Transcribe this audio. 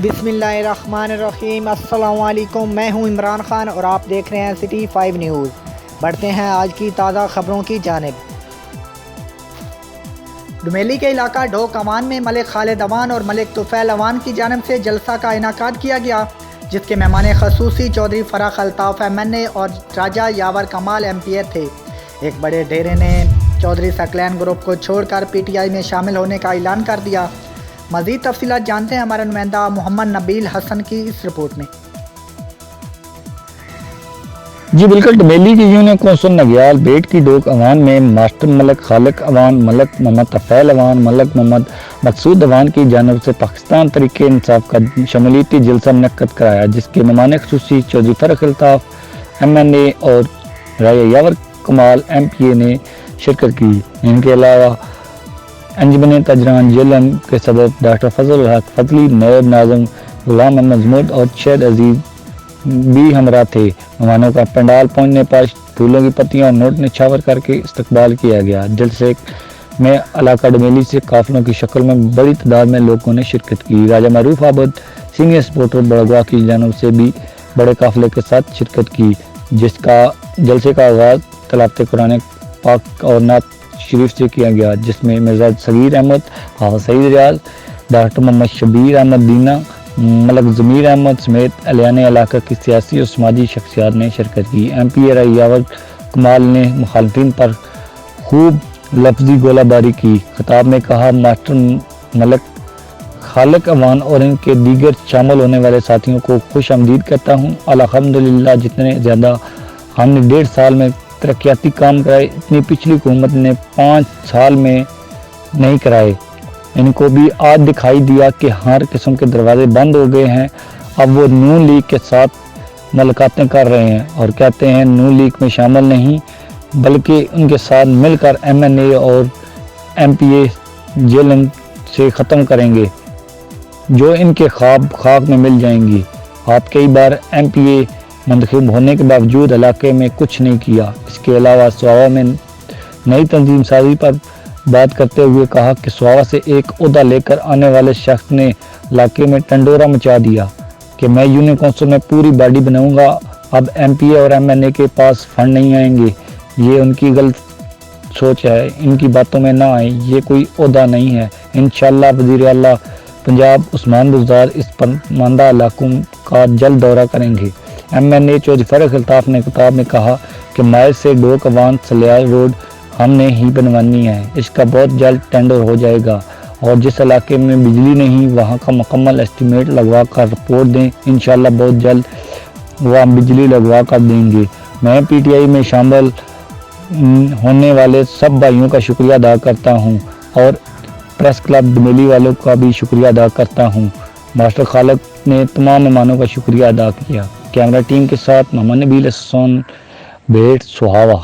بسم اللہ الرحمن الرحیم۔ السلام علیکم، میں ہوں عمران خان اور آپ دیکھ رہے ہیں سٹی 5 نیوز۔ بڑھتے ہیں آج کی تازہ خبروں کی جانب۔ ڈومیلی کے علاقہ ڈھوک اعوان میں ملک خالق اعوان اور ملک طفیل اعوان کی جانب سے جلسہ کا انعقاد کیا گیا، جس کے مہمان خصوصی چوہدری الطاف MNA اور راجہ یاورکمال MPA تھے۔ ایک بڑےڈھرے نے چوہدری ثقلین گروپ کو چھوڑ کر PTI میں شامل ہونے کا اعلان کر دیا۔ مزید تفصیلات جانتے ہیں ہمارا نمائندہ محمد نبیل حسن کی اس رپورٹ میں۔ جی بالکل، ڈومیلی کی یونین کونسل نگیال بیٹ کی ڈھوک اعوان میں ماسٹر ملک خالق اعوان، ملک محمد طفیل اعوان، ملک محمد مقصود اعوان کی جانب سے پاکستان تحریک انصاف کا شمولیتی جلسہ منعقد کرایا، جس کے مہمان خصوصی چوہدری الطاف MNA اور راجہ یاورکمال MPA نے شرکت کی۔ ان کے علاوہ انجمن تاجران جلسہ کے صدر ڈاکٹر فضل الحق فضلی، نائب ناظم غلام احمد محمود اور شہد عزیز بھی ہمراہ تھے۔ مہمانوں کا پنڈال پہنچنے پر پھولوں کی پتیاں اور نوٹ نچھاور کر کے استقبال کیا گیا۔ جلسے میں علاقہ ڈومیلی سے قافلوں کی شکل میں بڑی تعداد میں لوگوں نے شرکت کی۔ راجہ معروف آباد سینئر سپورٹر بڑےڈھرے کی جانب سے بھی بڑے قافلے کے ساتھ شرکت کی، جلسے کا آغاز تلاوت قرآن پاک اور نعت شریف سے کیا گیا، جس میں مرزا صغیر احمد، حافظ سعید ریاض، ڈاکٹر محمد شبیر احمد دینا، ملک ضمیر احمد سمیت اعلان علاقہ کی سیاسی اور سماجی شخصیات نے شرکت کی۔ MPA راجہ یاورکمال نے مخالفین پر خوب لفظی گولہ باری کی۔ خطاب میں کہا، ماسٹر ملک خالق اعوان اور ان کے دیگر شامل ہونے والے ساتھیوں کو خوش آمدید کہتا ہوں۔ الحمدللہ جتنے زیادہ ہم نے 1.5 سال میں ترقیاتی کام کرائے، اتنی پچھلی حکومت نے 5 سال میں نہیں کرائے۔ ان کو بھی آج دکھائی دیا کہ ہر قسم کے دروازے بند ہو گئے ہیں۔ اب وہ نون لیگ کے ساتھ ملاقاتیں کر رہے ہیں اور کہتے ہیں نون لیگ میں شامل نہیں بلکہ ان کے ساتھ مل کر MNA اور MPA جیلن سے ختم کریں گے، جو ان کے خواب خاک میں مل جائیں گی۔ آپ کئی بار MPA منتخب ہونے کے باوجود علاقے میں کچھ نہیں کیا۔ اس کے علاوہ سواوا میں نئی تنظیم سازی پر بات کرتے ہوئے کہا کہ سواوا سے ایک عہدہ لے کر آنے والے شخص نے علاقے میں ٹنڈورا مچا دیا کہ میں یونین کونسل میں پوری باڈی بناؤں گا۔ اب MPA اور MNA کے پاس فنڈ نہیں آئیں گے، یہ ان کی غلط سوچ ہے، ان کی باتوں میں نہ آئیں، یہ کوئی عہدہ نہیں ہے۔ انشاءاللہ وزیر اعلیٰ پنجاب عثمان بزدار اس پسماندہ علاقوں کا جلد دورہ کریں گے۔ MNA چوہدری الطاف نے خطاب میں کہا کہ مائل سے ڈھوک اعوان سلیال روڈ ہم نے ہی بنوانی ہے، اس کا بہت جلد ٹینڈر ہو جائے گا، اور جس علاقے میں بجلی نہیں وہاں کا مکمل اسٹیمیٹ لگوا کر رپورٹ دیں، انشاءاللہ بہت جلد وہ بجلی لگوا کر دیں گے۔ میں PTI میں شامل ہونے والے سب بھائیوں کا شکریہ ادا کرتا ہوں اور پریس کلب ڈومیلی والوں کا بھی شکریہ ادا کرتا ہوں۔ ماسٹر خالق نے تمام مہمانوں کا شکریہ ادا کیا۔ کیمرہ ٹیم کے ساتھ محمد نبیل حسن، بیٹ سہاوا۔